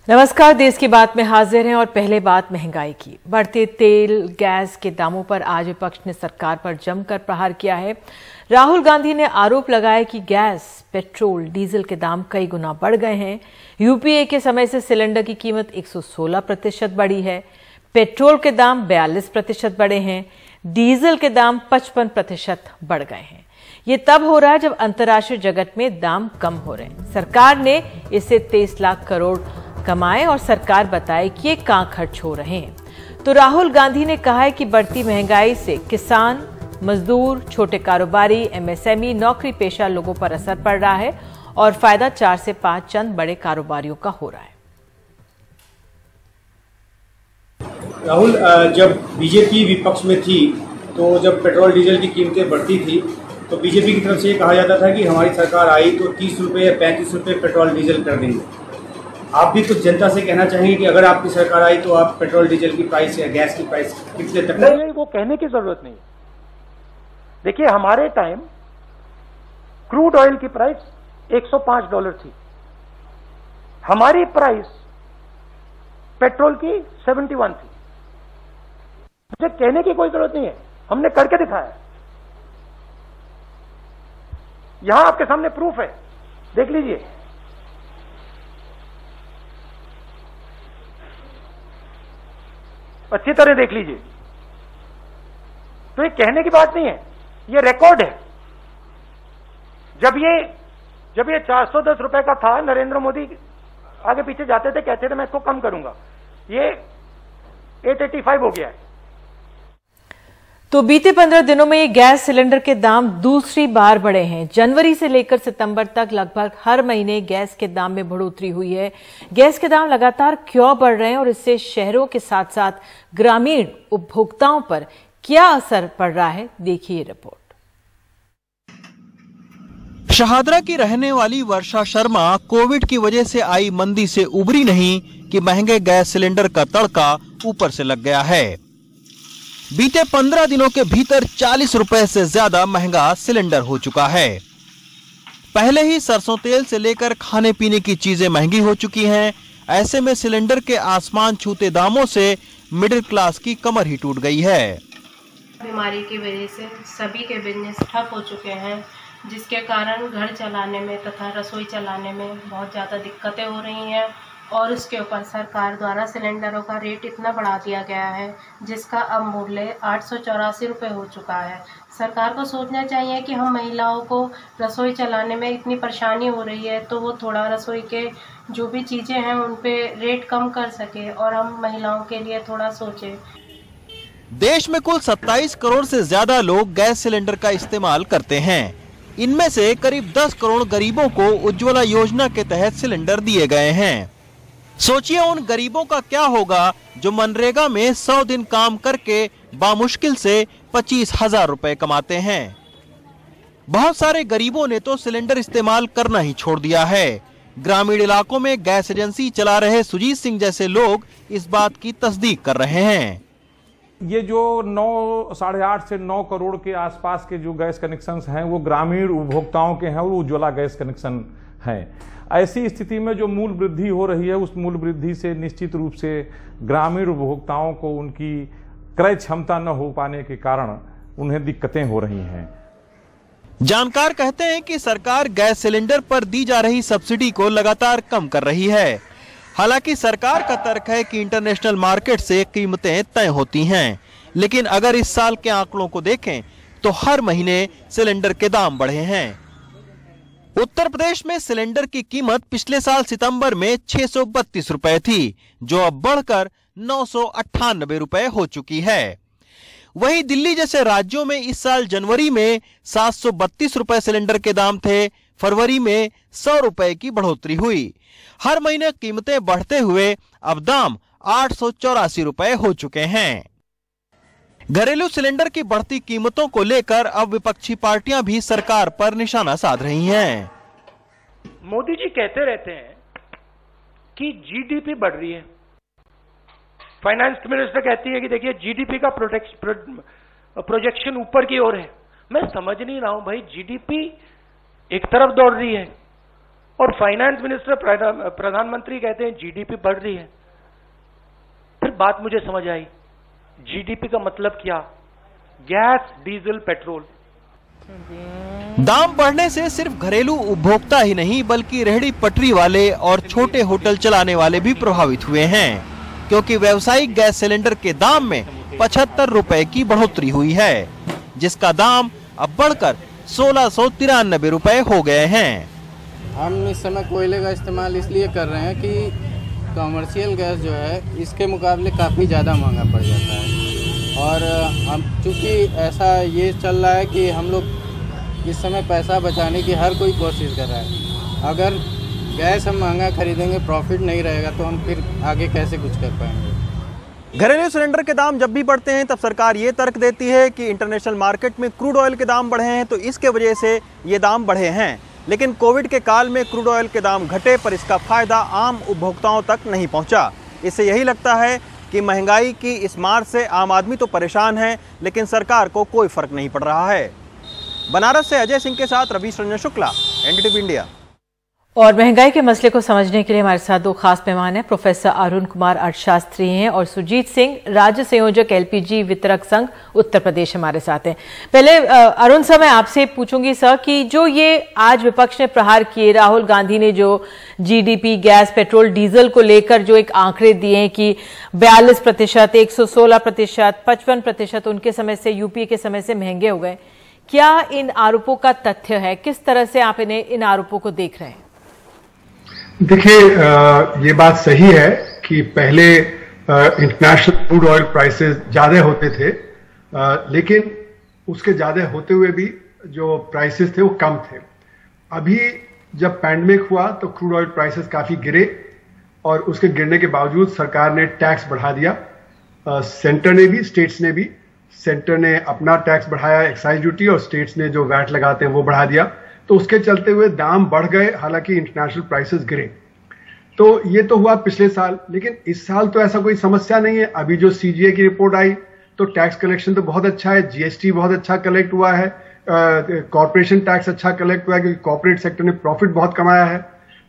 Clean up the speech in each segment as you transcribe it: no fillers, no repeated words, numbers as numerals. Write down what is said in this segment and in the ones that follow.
नमस्कार, देश की बात में हाजिर हैं और पहले बात महंगाई की। बढ़ते तेल गैस के दामों पर आज विपक्ष ने सरकार पर जमकर प्रहार किया है। राहुल गांधी ने आरोप लगाया कि गैस, पेट्रोल, डीजल के दाम कई गुना बढ़ गए हैं। यूपीए के समय से सिलेंडर की कीमत 116% बढ़ी है, पेट्रोल के दाम 42% बढ़े हैं, डीजल के दाम 55% बढ़ गए हैं। ये तब हो रहा है जब अंतर्राष्ट्रीय जगत में दाम कम हो रहे हैं। सरकार ने इससे 23 लाख करोड़ कमाए और सरकार बताए कि ये कहां खर्च हो रहे हैं। तो राहुल गांधी ने कहा है कि बढ़ती महंगाई से किसान, मजदूर, छोटे कारोबारी, एमएसएमई, नौकरी पेशा लोगों पर असर पड़ रहा है और फायदा 4 से 5 चंद बड़े कारोबारियों का हो रहा है। राहुल, जब बीजेपी विपक्ष में थी तो जब पेट्रोल डीजल की कीमतें बढ़ती थी तो बीजेपी की तरफ से ये कहा जाता था कि हमारी सरकार आई तो 30 रुपये या 35 रुपये पेट्रोल डीजल कर देंगे। आप भी कुछ जनता से कहना चाहेंगे कि अगर आपकी सरकार आई तो आप पेट्रोल डीजल की प्राइस या गैस की प्राइस कितने तक? नहीं, वो कहने की जरूरत नहीं। देखिए, हमारे टाइम क्रूड ऑयल की प्राइस $105 थी, हमारी प्राइस पेट्रोल की 71 थी। मुझे कहने की कोई जरूरत नहीं है, हमने करके दिखाया। यहां आपके सामने प्रूफ है, देख लीजिए। अच्छी तरह देख लीजिए। तो ये कहने की बात नहीं है, ये रिकॉर्ड है। जब ये 410 रुपए का था, नरेंद्र मोदी आगे पीछे जाते थे, कहते थे मैं इसको कम करूंगा, ये 885 हो गया है। तो बीते 15 दिनों में ये गैस सिलेंडर के दाम दूसरी बार बढ़े हैं। जनवरी से लेकर सितंबर तक लगभग हर महीने गैस के दाम में बढ़ोतरी हुई है। गैस के दाम लगातार क्यों बढ़ रहे हैं और इससे शहरों के साथ साथ ग्रामीण उपभोक्ताओं पर क्या असर पड़ रहा है, देखिए रिपोर्ट। शहादरा की रहने वाली वर्षा शर्मा कोविड की वजह से आई मंदी से उबरी नहीं कि महंगे गैस सिलेंडर का तड़का ऊपर से लग गया है। बीते 15 दिनों के भीतर 40 रुपए से ज्यादा महंगा सिलेंडर हो चुका है। पहले ही सरसों तेल से लेकर खाने पीने की चीजें महंगी हो चुकी हैं। ऐसे में सिलेंडर के आसमान छूते दामों से मिडिल क्लास की कमर ही टूट गई है। बीमारी की वजह से सभी के बिजनेस ठप हो चुके हैं, जिसके कारण घर चलाने में तथा रसोई चलाने में बहुत ज़्यादा दिक्कतें हो रही हैं। और उसके ऊपर सरकार द्वारा सिलेंडरों का रेट इतना बढ़ा दिया गया है जिसका अब मूल्य 884 रुपये हो चुका है। सरकार को सोचना चाहिए कि हम महिलाओं को रसोई चलाने में इतनी परेशानी हो रही है तो वो थोड़ा रसोई के जो भी चीज़ें हैं उन पे रेट कम कर सके और हम महिलाओं के लिए थोड़ा सोचें। देश में कुल 27 करोड़ से ज्यादा लोग गैस सिलेंडर का इस्तेमाल करते हैं। इनमें से करीब 10 करोड़ गरीबों को उज्ज्वला योजना के तहत सिलेंडर दिए गए हैं। सोचिए उन गरीबों का क्या होगा जो मनरेगा में 100 दिन काम करके बामुश्किल से 25,000 रुपए कमाते हैं। बहुत सारे गरीबों ने तो सिलेंडर इस्तेमाल करना ही छोड़ दिया है। ग्रामीण इलाकों में गैस एजेंसी चला रहे सुजीत सिंह जैसे लोग इस बात की तस्दीक कर रहे हैं। ये जो 8.5 से 9 करोड़ के आसपास के जो गैस कनेक्शंस हैं वो ग्रामीण उपभोक्ताओं के हैं और उज्ज्वला गैस कनेक्शन हैं। ऐसी स्थिति में जो मूल वृद्धि हो रही है, उस मूल वृद्धि से निश्चित रूप से ग्रामीण उपभोक्ताओं को उनकी क्रय क्षमता न हो पाने के कारण उन्हें दिक्कतें हो रही हैं। जानकार कहते हैं कि सरकार गैस सिलेंडर पर दी जा रही सब्सिडी को लगातार कम कर रही है। हालांकि सरकार का तर्क है कि इंटरनेशनल मार्केट से कीमतें तय होती हैं, लेकिन अगर इस साल के आंकड़ों को देखें तो हर महीने सिलेंडर के दाम बढ़े हैं। उत्तर प्रदेश में सिलेंडर की कीमत पिछले साल सितंबर में 632 रुपए थी, जो अब बढ़कर 998 रुपए हो चुकी है। वहीं दिल्ली जैसे राज्यों में इस साल जनवरी में 732 रुपए सिलेंडर के दाम थे। फरवरी में 100 रुपए की बढ़ोतरी हुई। हर महीने कीमतें बढ़ते हुए अब दाम 884 रुपए हो चुके हैं। घरेलू सिलेंडर की बढ़ती कीमतों को लेकर अब विपक्षी पार्टियां भी सरकार पर निशाना साध रही हैं। मोदी जी कहते रहते हैं कि जीडीपी बढ़ रही है, फाइनेंस मिनिस्टर कहती है कि देखिए जीडीपी का प्रोजेक्शन ऊपर की ओर है। मैं समझ नहीं रहा हूं भाई, जीडीपी एक तरफ दौड़ रही है, और फाइनेंस मिनिस्टर प्रधानमंत्री कहते हैं जीडीपी बढ़ रही है। फिर बात मुझे समझ आई, जीडीपी का मतलब क्या? Gas, diesel, petrol. दाम बढ़ने से सिर्फ घरेलू उपभोक्ता ही नहीं बल्कि रेहड़ी पटरी वाले और छोटे होटल चलाने वाले भी प्रभावित हुए हैं, क्योंकि व्यावसायिक गैस सिलेंडर के दाम में 75 रुपए की बढ़ोतरी हुई है, जिसका दाम अब बढ़कर 1693 रुपए हो गए हैं। हम इस समय कोयले का इस्तेमाल इसलिए कर रहे हैं कि कमर्शियल गैस जो है इसके मुकाबले काफ़ी ज़्यादा महंगा पड़ जाता है, और हम चूँकि ऐसा ये चल रहा है कि हम लोग इस समय पैसा बचाने की हर कोई कोशिश कर रहा है। अगर गैस हम महंगा खरीदेंगे, प्रॉफिट नहीं रहेगा, तो हम फिर आगे कैसे कुछ कर पाएंगे। घरेलू सिलेंडर के दाम जब भी बढ़ते हैं तब सरकार ये तर्क देती है कि इंटरनेशनल मार्केट में क्रूड ऑयल के दाम बढ़े हैं तो इसके वजह से ये दाम बढ़े हैं, लेकिन कोविड के काल में क्रूड ऑयल के दाम घटे पर इसका फायदा आम उपभोक्ताओं तक नहीं पहुंचा। इससे यही लगता है कि महंगाई की इस मार से आम आदमी तो परेशान है, लेकिन सरकार को कोई फर्क नहीं पड़ रहा है। बनारस से अजय सिंह के साथ रवीश रंजन शुक्ला, एनडीटीवी इंडिया। और महंगाई के मसले को समझने के लिए हमारे साथ दो खास मेहमान हैं। प्रोफेसर अरुण कुमार अर्थशास्त्री हैं और सुजीत सिंह, राज्य संयोजक एलपीजी वितरक संघ उत्तर प्रदेश हमारे साथ हैं। पहले अरुण सर, मैं आपसे पूछूंगी सर कि जो ये आज विपक्ष ने प्रहार किए, राहुल गांधी ने जो जीडीपी, गैस, पेट्रोल, डीजल को लेकर जो एक आंकड़े दिए हैं कि 42%, 116%, 55% उनके समय से, यूपीए के समय से महंगे हो गए, क्या इन आरोपों का तथ्य है? किस तरह से आप इन आरोपों को देख रहे हैं? देखिए, ये बात सही है कि पहले इंटरनेशनल क्रूड ऑयल प्राइसेस ज्यादा होते थे, लेकिन उसके ज्यादा होते हुए भी जो प्राइसेस थे वो कम थे। अभी जब पैंडेमिक हुआ तो क्रूड ऑयल प्राइसेस काफी गिरे, और उसके गिरने के बावजूद सरकार ने टैक्स बढ़ा दिया। सेंटर ने भी, स्टेट्स ने भी। सेंटर ने अपना टैक्स बढ़ाया, एक्साइज ड्यूटी, और स्टेट्स ने जो वैट लगाते हैं वो बढ़ा दिया। तो उसके चलते हुए दाम बढ़ गए, हालांकि इंटरनेशनल प्राइसेस गिरे। तो ये तो हुआ पिछले साल, लेकिन इस साल तो ऐसा कोई समस्या नहीं है। अभी जो सीजीए की रिपोर्ट आई तो टैक्स कलेक्शन तो बहुत अच्छा है, जीएसटी बहुत अच्छा कलेक्ट हुआ है, कॉर्पोरेशन टैक्स अच्छा कलेक्ट हुआ है क्योंकि कॉर्पोरेट सेक्टर ने प्रॉफिट बहुत कमाया है।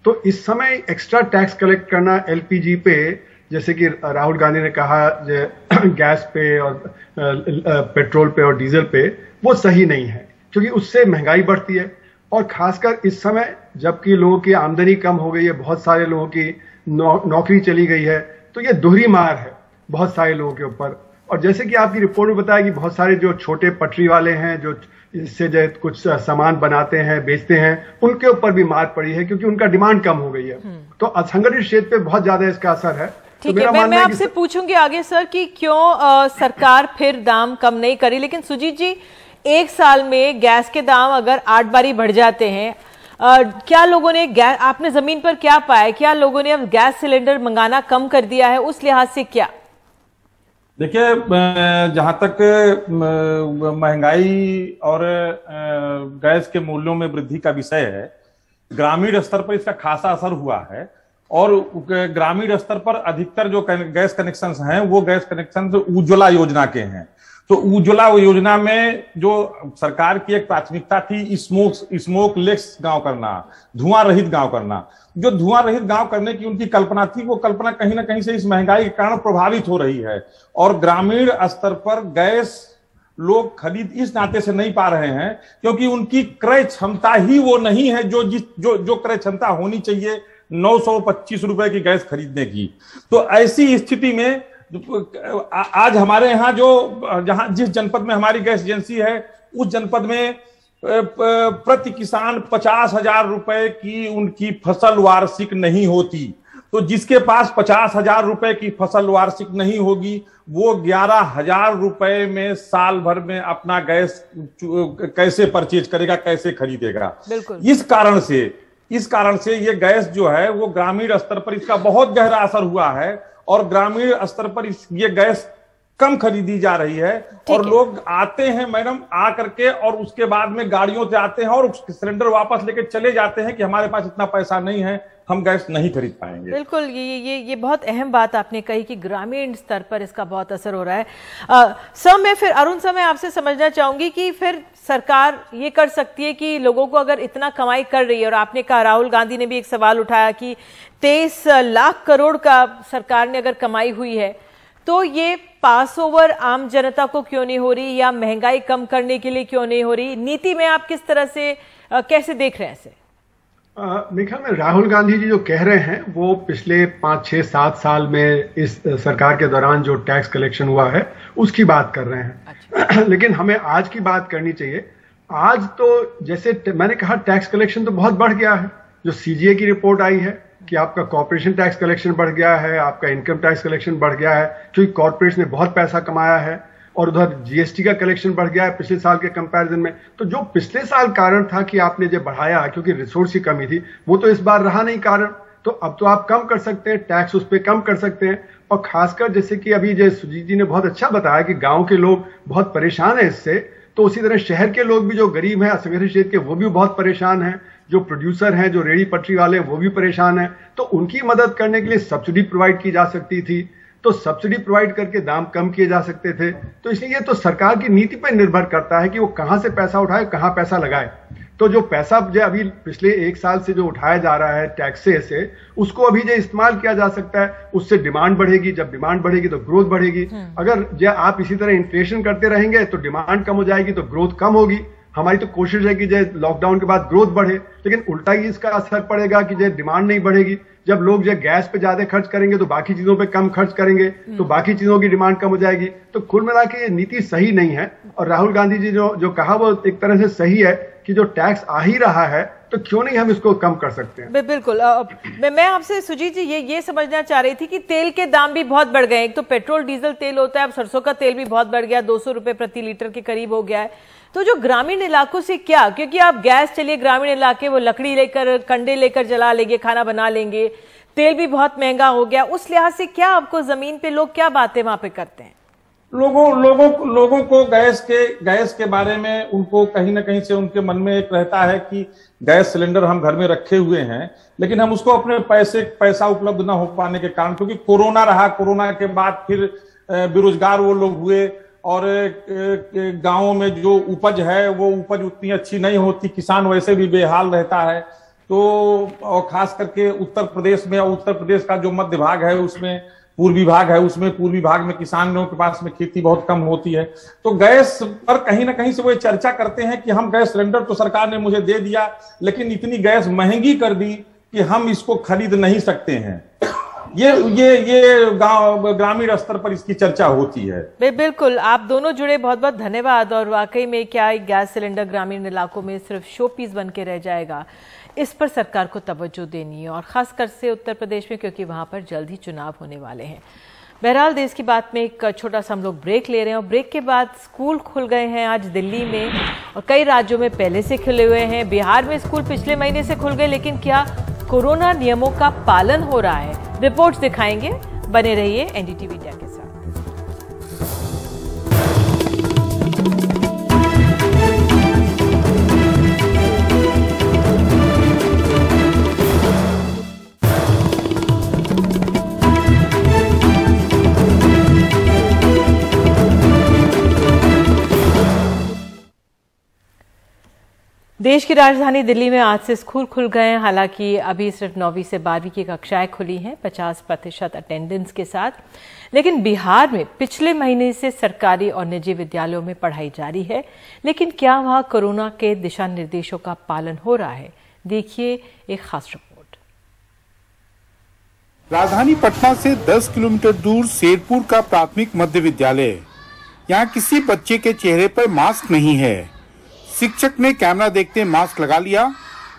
तो इस समय एक्स्ट्रा टैक्स कलेक्ट करना एलपीजी पे, जैसे कि राहुल गांधी ने कहा, गैस पे और पेट्रोल पे और डीजल पे, वो सही नहीं है, क्योंकि उससे महंगाई बढ़ती है। और खासकर इस समय जबकि लोगों की आमदनी कम हो गई है, बहुत सारे लोगों की नौकरी चली गई है, तो ये दोहरी मार है बहुत सारे लोगों के ऊपर। और जैसे कि आपकी रिपोर्ट में बताया कि बहुत सारे जो छोटे पटरी वाले हैं, जो इससे जो कुछ सामान बनाते हैं, बेचते हैं, उनके ऊपर भी मार पड़ी है क्योंकि उनका डिमांड कम हो गई है। तो असंगठित क्षेत्र पे बहुत ज्यादा इसका असर है। ठीक है, मैं आपसे पूछूंगी आगे सर कि क्यों सरकार फिर दाम कम नहीं करी। लेकिन सुजीत जी, एक साल में गैस के दाम अगर 8 बारी बढ़ जाते हैं, क्या लोगों ने गैस, आपने जमीन पर क्या पाया? क्या लोगों ने अब गैस सिलेंडर मंगाना कम कर दिया है? उस लिहाज से क्या? देखिए, जहां तक महंगाई और गैस के मूल्यों में वृद्धि का विषय है, ग्रामीण स्तर पर इसका खासा असर हुआ है। और ग्रामीण स्तर पर अधिकतर जो गैस कनेक्शंस हैं वो गैस कनेक्शन उज्ज्वला योजना के हैं। तो उज्ज्वला योजना में जो सरकार की एक प्राथमिकता थी स्मोक लेस गांव करना, धुआं रहित गांव करना। जो धुआं रहित गांव करने की उनकी कल्पना थी, वो कल्पना कहीं ना कहीं से इस महंगाई के कारण प्रभावित हो रही है। और ग्रामीण स्तर पर गैस लोग खरीद इस नाते से नहीं पा रहे हैं क्योंकि उनकी क्रय क्षमता ही वो नहीं है जो क्रय क्षमता होनी चाहिए 925 रुपए की गैस खरीदने की। तो ऐसी स्थिति में आज हमारे यहाँ जिस जनपद में हमारी गैस एजेंसी है, उस जनपद में प्रति किसान 50,000 रुपए की उनकी फसल वार्षिक नहीं होती। तो जिसके पास 50,000 रुपए की फसल वार्षिक नहीं होगी, वो 11,000 रुपए में साल भर में अपना गैस कैसे परचेज करेगा, कैसे खरीदेगा। इस कारण से ये गैस जो है वो ग्रामीण स्तर पर इसका बहुत गहरा असर हुआ है और ग्रामीण स्तर पर ये गैस कम खरीदी जा रही है। और लोग आते हैं मैडम, आ करके और उसके बाद में गाड़ियों से आते हैं और सिलेंडर वापस लेके चले जाते हैं कि हमारे पास इतना पैसा नहीं है, हम गैस नहीं खरीद पाएंगे। बिल्कुल, ये बहुत अहम बात आपने कही कि ग्रामीण स्तर पर इसका बहुत असर हो रहा है। सर, मैं फिर अरुण सर, मैं आपसे समझना चाहूंगी कि फिर सरकार ये कर सकती है कि लोगों को अगर इतना कमाई कर रही है, और आपने कहा, राहुल गांधी ने भी एक सवाल उठाया कि 23 लाख करोड़ का सरकार ने अगर कमाई हुई है, तो ये पास ओवर आम जनता को क्यों नहीं हो रही, या महंगाई कम करने के लिए क्यों नहीं हो रही? नीति में आप किस तरह से कैसे देख रहे हैं इसे? मेरे ख्याल में राहुल गांधी जी जो कह रहे हैं वो पिछले 5, 6, 7 साल में इस सरकार के दौरान जो टैक्स कलेक्शन हुआ है उसकी बात कर रहे हैं। अच्छा। लेकिन हमें आज की बात करनी चाहिए। आज तो जैसे मैंने कहा, टैक्स कलेक्शन तो बहुत बढ़ गया है। जो सीजीए की रिपोर्ट आई है कि आपका कॉर्पोरेशन टैक्स कलेक्शन बढ़ गया है, आपका इनकम टैक्स कलेक्शन बढ़ गया है, क्योंकि कॉर्पोरेट्स ने बहुत पैसा कमाया है, और उधर जीएसटी का कलेक्शन बढ़ गया है पिछले साल के कंपैरिजन में। तो जो पिछले साल कारण था कि आपने जब बढ़ाया क्योंकि रिसोर्स की कमी थी, वो तो इस बार रहा नहीं कारण। तो अब तो आप कम कर सकते हैं, टैक्स उस पर कम कर सकते हैं। और खासकर जैसे कि अभी जय सुजीत जी ने बहुत अच्छा बताया कि गांव के लोग बहुत परेशान है इससे, तो उसी तरह शहर के लोग भी जो गरीब हैं, असंगठित क्षेत्र के, वो भी बहुत परेशान हैं। जो प्रोड्यूसर हैं, जो रेहड़ी पटरी वाले हैं, वो भी परेशान हैं। तो उनकी मदद करने के लिए सब्सिडी प्रोवाइड की जा सकती थी, तो सब्सिडी प्रोवाइड करके दाम कम किए जा सकते थे। तो इसलिए तो सरकार की नीति पर निर्भर करता है कि वो कहां से पैसा उठाए, कहां पैसा लगाए। तो जो पैसा जो अभी पिछले 1 साल से जो उठाया जा रहा है टैक्सेस से, उसको अभी जो इस्तेमाल किया जा सकता है, उससे डिमांड बढ़ेगी। जब डिमांड बढ़ेगी तो ग्रोथ बढ़ेगी। अगर जो आप इसी तरह इन्फ्लेशन करते रहेंगे तो डिमांड कम हो जाएगी, तो ग्रोथ कम होगी। हमारी तो कोशिश है कि जो लॉकडाउन के बाद ग्रोथ बढ़े, लेकिन उल्टा ही इसका असर पड़ेगा कि जो डिमांड नहीं बढ़ेगी। जब लोग जो गैस पे ज्यादा खर्च करेंगे तो बाकी चीजों पे कम खर्च करेंगे, तो बाकी चीजों की डिमांड कम हो जाएगी। तो कुल मिला के ये नीति सही नहीं है। और राहुल गांधी जी जो कहा वो एक तरह से सही है कि जो टैक्स आ ही रहा है तो क्यों नहीं हम इसको कम कर सकते हैं। बिल्कुल। मैं आपसे सुजीत जी ये समझना चाह रही थी कि तेल के दाम भी बहुत बढ़ गए। एक तो पेट्रोल डीजल तेल होता है, अब सरसों का तेल भी बहुत बढ़ गया, 200 रुपए प्रति लीटर के करीब हो गया है। तो जो ग्रामीण इलाकों से क्या, क्योंकि आप गैस चलिए ग्रामीण इलाके वो लकड़ी लेकर, कंडे लेकर जला लेंगे, खाना बना लेंगे, तेल भी बहुत महंगा हो गया, उस लिहाज से क्या आपको जमीन पे लोग क्या बातें वहां पे करते हैं? लोगों को गैस के बारे में उनको कहीं ना कहीं से उनके मन में एक रहता है कि गैस सिलेंडर हम घर में रखे हुए हैं, लेकिन हम उसको अपने पैसा उपलब्ध ना हो पाने के कारण, क्योंकि कोरोना रहा, कोरोना के बाद फिर बेरोजगार वो लोग हुए, और गांवों में जो उपज है वो उपज उतनी अच्छी नहीं होती, किसान वैसे भी बेहाल रहता है। तो और खास करके उत्तर प्रदेश में, और उत्तर प्रदेश का जो मध्य भाग है उसमें पूर्वी भाग है, उसमें पूर्वी भाग में किसानों के पास में खेती बहुत कम होती है। तो गैस पर कहीं ना कहीं से वो चर्चा करते हैं कि हम गैस सिलेंडर तो सरकार ने मुझे दे दिया, लेकिन इतनी गैस महंगी कर दी कि हम इसको खरीद नहीं सकते हैं। ये ग्रामीण स्तर पर इसकी चर्चा होती है। बिल्कुल, आप दोनों जुड़े, बहुत बहुत धन्यवाद। और वाकई में क्या गैस सिलेंडर ग्रामीण इलाकों में सिर्फ शो पीस बन के रह जाएगा, इस पर सरकार को तवज्जो देनी है, और खासकर से उत्तर प्रदेश में, क्योंकि वहां पर जल्द ही चुनाव होने वाले हैं। बहरहाल, देश की बात में एक छोटा सा हम लोग ब्रेक ले रहे हैं, और ब्रेक के बाद स्कूल खुल गए हैं आज दिल्ली में, और कई राज्यों में पहले से खुले हुए हैं। बिहार में स्कूल पिछले महीने से खुल गए, लेकिन क्या कोरोना नियमों का पालन हो रहा है? रिपोर्ट्स दिखाएंगे, बने रहिए एनडीटीवी इंडिया के साथ। देश की राजधानी दिल्ली में आज से स्कूल खुल गए हैं। हालांकि अभी सिर्फ 9वीं से 12वीं की कक्षाएं खुली हैं 50% अटेंडेंस के साथ, लेकिन बिहार में पिछले महीने से सरकारी और निजी विद्यालयों में पढ़ाई जारी है। लेकिन क्या वहां कोरोना के दिशा निर्देशों का पालन हो रहा है? देखिए एक खास रिपोर्ट। राजधानी पटना से 10 किलोमीटर दूर शेरपुर का प्राथमिक मध्य विद्यालय, यहाँ किसी बच्चे के चेहरे पर मास्क नहीं है। शिक्षक ने कैमरा देखते मास्क लगा लिया,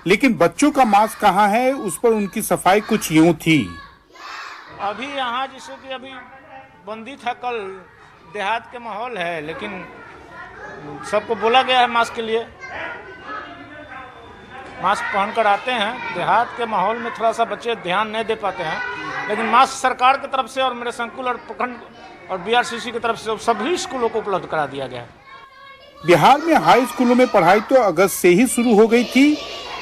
लेकिन बच्चों का मास्क कहाँ है, उस पर उनकी सफाई कुछ यूं थी। अभी यहाँ जैसे कि अभी बंदी था, कल देहात के माहौल है, लेकिन सबको बोला गया है मास्क के लिए, मास्क पहनकर आते हैं। देहात के माहौल में थोड़ा सा बच्चे ध्यान नहीं दे पाते हैं, लेकिन मास्क सरकार की तरफ से और मेरे संकुल और प्रखंड और बीआरसीसी की तरफ से सभी स्कूलों को उपलब्ध करा दिया गया है। बिहार में हाई स्कूलों में पढ़ाई तो अगस्त से ही शुरू हो गई थी,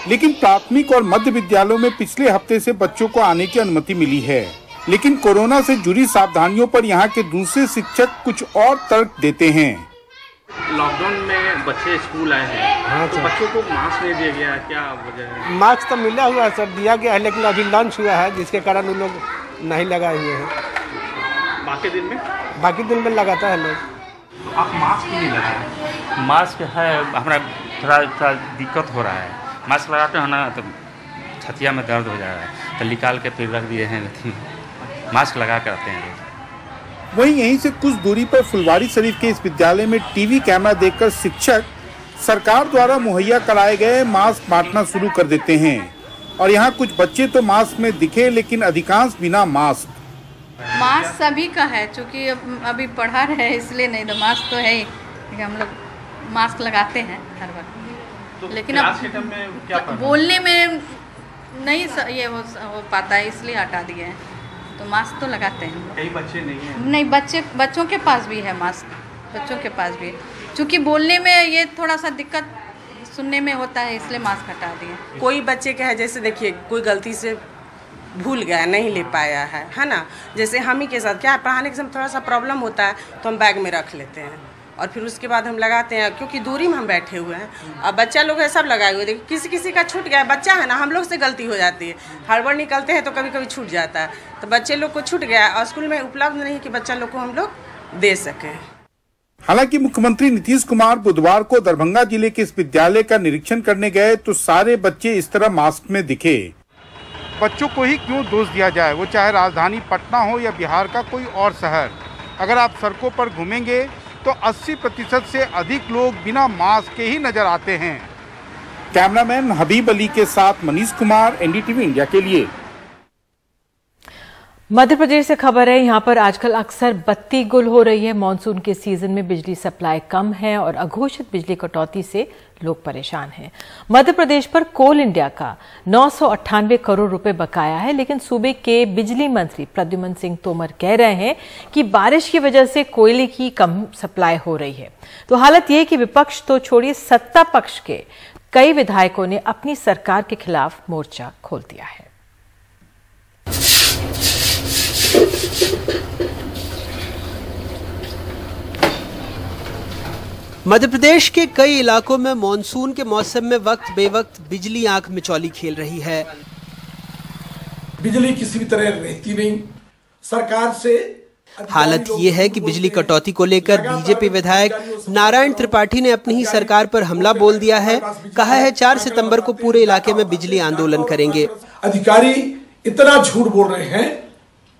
लेकिन प्राथमिक और मध्य विद्यालयों में पिछले हफ्ते से बच्चों को आने की अनुमति मिली है। लेकिन कोरोना से जुड़ी सावधानियों पर यहाँ के दूसरे शिक्षक कुछ और तर्क देते हैं। लॉकडाउन में बच्चे स्कूल आए हैं, हाँ, तो बच्चों को मास्क नहीं दिया गया, क्या वजह है? मास्क तो मिला हुआ है, सब दिया गया है, लेकिन अभी लॉन्च हुआ है जिसके कारण उन लोग नहीं लगाए हुए हैं। बाकी दिन में लगाता है लोग। आप मास्क क्यों नहीं लगाए? मास्क है हमारा थोड़ा दिक्कत हो रहा है, मास्क लगाते हैं ना तो छतिया में दर्द हो जा रहा है, तो निकाल के फिर रख दिए हैं, मास्क लगा कर आते हैं। वहीं यहीं से कुछ दूरी पर फुलवारी शरीफ के इस विद्यालय में टीवी कैमरा देखकर शिक्षक सरकार द्वारा मुहैया कराए गए मास्क बांटना शुरू कर देते हैं। और यहाँ कुछ बच्चे तो मास्क में दिखे, लेकिन अधिकांश बिना मास्क। मास्क सभी का है, चूँकि अभी पढ़ा रहे हैं इसलिए नहीं, तो मास्क तो है ही, हम लोग मास्क लगाते हैं हर वक्त। तो लेकिन अब क्या बोलने में नहीं ये हो पाता है, इसलिए हटा दिए हैं, तो मास्क तो लगाते हैं। कई बच्चे नहीं हैं। नहीं, बच्चों के पास भी है मास्क, बच्चों के पास भी है, चूँकि बोलने में ये थोड़ा सा दिक्कत सुनने में होता है, इसलिए मास्क हटा दिए। कोई बच्चे का है, जैसे देखिए कोई गलती से भूल गया, नहीं ले पाया है ना, जैसे हम ही के साथ क्या पढ़ाने के समय थोड़ा सा प्रॉब्लम होता है तो हम बैग में रख लेते हैं और फिर उसके बाद हम लगाते हैं, क्योंकि दूरी में हम बैठे हुए हैं। अब बच्चा लोग है सब लगाए हुए, देखिए किसी का छूट गया, बच्चा है ना, हम लोग से गलती हो जाती है, हड़बड़ निकलते हैं तो कभी कभी छूट जाता है, तो बच्चे लोग को छूट गया और स्कूल में उपलब्ध नहीं कि बच्चा लोग को हम लोग दे सकें। हालांकि मुख्यमंत्री नीतीश कुमार बुधवार को दरभंगा जिले के इस विद्यालय का निरीक्षण करने गए तो सारे बच्चे इस तरह मास्क में दिखे। बच्चों को ही क्यों दोष दिया जाए, वो चाहे राजधानी पटना हो या बिहार का कोई और शहर। अगर आप सड़कों पर घूमेंगे तो 80% से अधिक लोग बिना मास्क के ही नजर आते हैं। कैमरामैन हबीब अली के साथ मनीष कुमार, एनडीटीवी इंडिया के लिए। मध्य प्रदेश से खबर है, यहां पर आजकल अक्सर बत्ती गुल हो रही है। मानसून के सीजन में बिजली सप्लाई कम है और अघोषित बिजली कटौती से लोग परेशान हैं। मध्य प्रदेश पर कोल इंडिया का 998 करोड़ रुपए बकाया है, लेकिन सूबे के बिजली मंत्री प्रद्युमन सिंह तोमर कह रहे हैं कि बारिश की वजह से कोयले की कम सप्लाई हो रही है। तो हालत यह कि विपक्ष तो छोड़िए, सत्ता पक्ष के कई विधायकों ने अपनी सरकार के खिलाफ मोर्चा खोल दिया है। मध्य प्रदेश के कई इलाकों में मॉनसून के मौसम में वक्त बेवक्त बिजली आंख मिचौली खेल रही है। बिजली किसी भी तरह रहती नहीं, सरकार से हालत ये है कि बिजली कटौती को लेकर बीजेपी विधायक नारायण त्रिपाठी ने अपनी ही सरकार पर हमला बोल दिया है। कहा है 4 सितंबर को पूरे इलाके में बिजली आंदोलन करेंगे। अधिकारी इतना झूठ बोल रहे हैं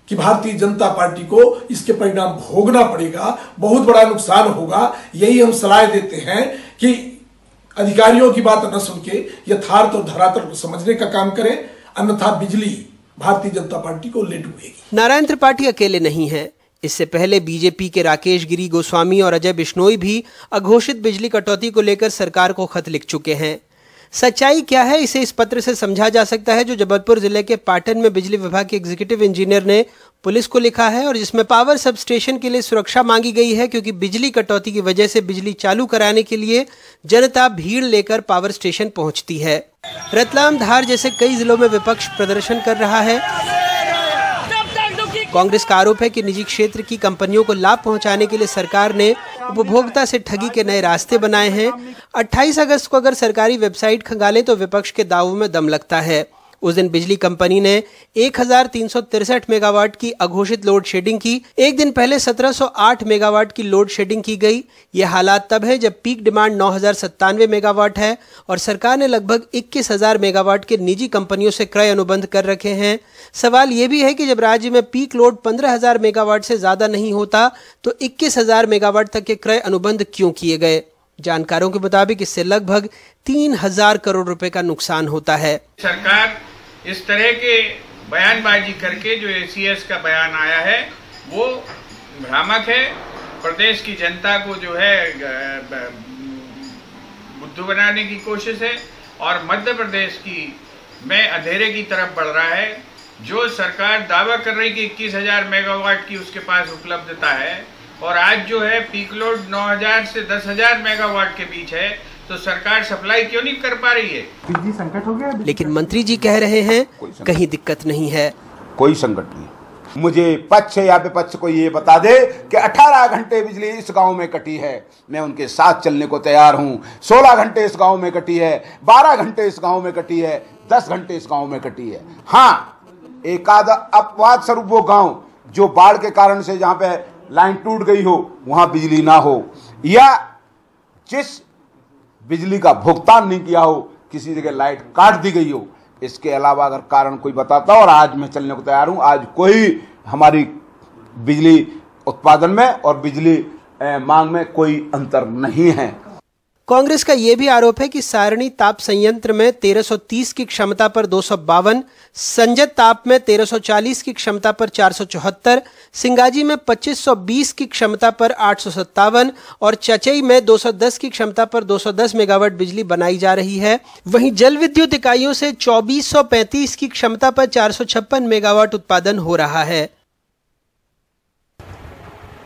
कि भारतीय जनता पार्टी को इसके परिणाम भोगना पड़ेगा, बहुत बड़ा नुकसान होगा। यही हम सलाह देते हैं कि अधिकारियों की बात न सुन के यथार्थ और धरातल को समझने का काम करें, अन्यथा बिजली भारतीय जनता पार्टी को ले डूबेगी। नारायण त्रिपाठी अकेले नहीं हैं। इससे पहले बीजेपी के राकेश गिरी गोस्वामी और अजय बिश्नोई भी अघोषित बिजली कटौती को लेकर सरकार को खत लिख चुके हैं। सच्चाई क्या है, इसे इस पत्र से समझा जा सकता है जो जबलपुर जिले के पाटन में बिजली विभाग के एग्जीक्यूटिव इंजीनियर ने पुलिस को लिखा है और जिसमें पावर सब स्टेशन के लिए सुरक्षा मांगी गई है, क्योंकि बिजली कटौती की वजह से बिजली चालू कराने के लिए जनता भीड़ लेकर पावर स्टेशन पहुंचती है। रतलाम, धार जैसे कई जिलों में विपक्ष प्रदर्शन कर रहा है। कांग्रेस का आरोप है कि निजी क्षेत्र की कंपनियों को लाभ पहुंचाने के लिए सरकार ने उपभोक्ता से ठगी के नए रास्ते बनाए हैं। 28 अगस्त को अगर सरकारी वेबसाइट खंगालें तो विपक्ष के दावों में दम लगता है। उस दिन बिजली कंपनी ने 1363 मेगावाट की अघोषित लोड शेडिंग की। एक दिन पहले 1708 मेगावाट की लोड शेडिंग की गई। ये हालात तब है जब पीक डिमांड 9097 मेगावाट है और सरकार ने लगभग 21,000 मेगावाट के निजी कंपनियों से क्रय अनुबंध कर रखे हैं। सवाल ये भी है कि जब राज्य में पीक लोड 15,000 मेगावाट से ज्यादा नहीं होता तो 21,000 मेगावाट तक के क्रय अनुबंध क्यों किए गए। जानकारों के मुताबिक इससे लगभग 3,000 करोड़ रुपए का नुकसान होता है। सरकार इस तरह के बयानबाजी करके जो एसीएस का बयान आया है वो भ्रामक है। प्रदेश की जनता को जो है बुद्धू बनाने की कोशिश है और मध्य प्रदेश की में अंधेरे की तरफ बढ़ रहा है। जो सरकार दावा कर रही कि 21,000 मेगावाट की उसके पास उपलब्धता है और आज जो है पीक लोड 9,000 से 10,000 मेगावाट के बीच है, तो सरकार सप्लाई क्यों नहीं कर पा रही है? बिजली संकट हो गया। लेकिन मंत्री जी कह रहे हैं कहीं दिक्कत नहीं है। कोई संकट नहीं। मुझे पक्ष या विपक्ष को ये बता दे कि 18 घंटे बिजली इस गांव में कटी है, मैं उनके साथ चलने को तैयार हूं। 16 घंटे इस गांव में कटी है, 12 घंटे इस गांव में कटी है, 10 घंटे इस गांव में कटी है। हाँ, एक आधा अपवाद स्वरूप वो गांव जो बाढ़ के कारण से जहां पे लाइन टूट गई हो वहां बिजली ना हो, या जिस बिजली का भुगतान नहीं किया हो, किसी जगह लाइट काट दी गई हो, इसके अलावा अगर कारण कोई बताता और आज मैं चलने को तैयार हूं। आज कोई हमारी बिजली उत्पादन में और बिजली मांग में कोई अंतर नहीं है। कांग्रेस का यह भी आरोप है कि सारणी ताप संयंत्र में 1330 की क्षमता पर 252, संजत ताप में 1340 की क्षमता पर 474, सिंगाजी में 2520 की क्षमता पर 857 और चचई में 210 की क्षमता पर 210 मेगावाट बिजली बनाई जा रही है। वहीं जल विद्युत इकाइयों से 2435 की क्षमता पर 456 मेगावाट उत्पादन हो रहा है।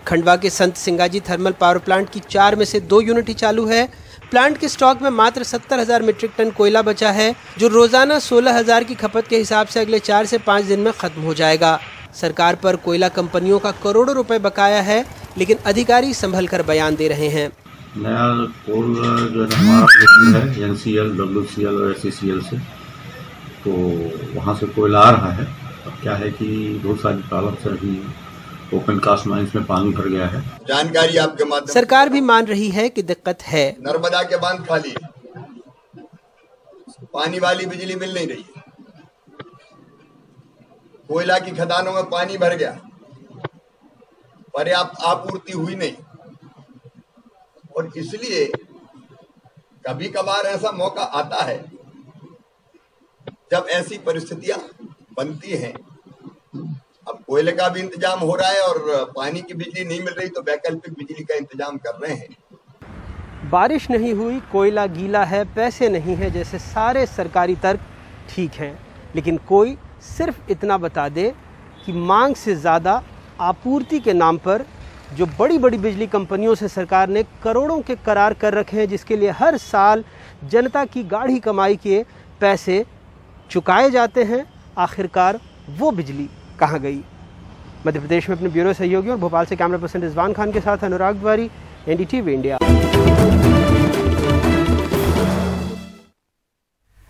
खंडवा के संत सिंगाजी थर्मल पावर प्लांट की 4 में से 2 यूनिट ही चालू है। प्लांट के स्टॉक में मात्र 70,000 मीट्रिक टन कोयला बचा है, जो रोजाना 16,000 की खपत के हिसाब से अगले 4 से 5 दिन में खत्म हो जाएगा। सरकार पर कोयला कंपनियों का करोड़ों रुपए बकाया है, लेकिन अधिकारी संभल कर बयान दे रहे हैं। नया कोल जो हमारा है NCL, WCL और SCCL से, तो वहाँ से कोयला आ रहा है। अब क्या है कि बहुत सारी प्रॉब्लम से अभी ओपन कास्ट माइंस में पानी भर गया है। जानकारी आपके माध्यम सरकार भी मान रही है कि दिक्कत है। नर्मदा के बांध खाली, पानी वाली बिजली मिल नहीं रही, कोयला की खदानों में पानी भर गया, पर्याप्त आपूर्ति हुई नहीं, और इसलिए कभी कभार ऐसा मौका आता है जब ऐसी परिस्थितियां बनती हैं। अब कोयले का भी इंतजाम हो रहा है और पानी की बिजली नहीं मिल रही, तो वैकल्पिक बिजली का इंतजाम कर रहे हैं। बारिश नहीं हुई, कोयला गीला है, पैसे नहीं है, जैसे सारे सरकारी तर्क ठीक हैं, लेकिन कोई सिर्फ इतना बता दे कि मांग से ज़्यादा आपूर्ति के नाम पर जो बड़ी बड़ी बिजली कंपनियों से सरकार ने करोड़ों के करार कर रखे हैं, जिसके लिए हर साल जनता की गाढ़ी कमाई के पैसे चुकाए जाते हैं, आखिरकार वो बिजली कहाँ गई? मध्य प्रदेश में अपने ब्यूरो सहयोगी और भोपाल से कैमरा पर्सन रिजवान खान के साथ अनुराग द्वारी, NDTV इंडिया।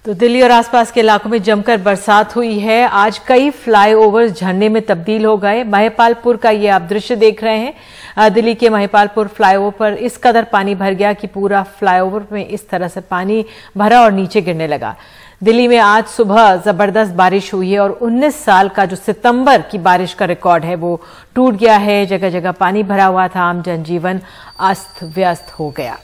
तो दिल्ली और आसपास के इलाकों में जमकर बरसात हुई है। आज कई फ्लाईओवर झरने में तब्दील हो गए। महिपालपुर का ये आप दृश्य देख रहे हैं। दिल्ली के महिपालपुर फ्लाईओवर पर इस कदर पानी भर गया कि पूरा फ्लाईओवर में इस तरह से पानी भरा और नीचे गिरने लगा। दिल्ली में आज सुबह जबरदस्त बारिश हुई है और 19 साल का जो सितंबर की बारिश का रिकॉर्ड है वो टूट गया है। जगह जगह पानी भरा हुआ था, आम जनजीवन अस्त व्यस्त हो गया।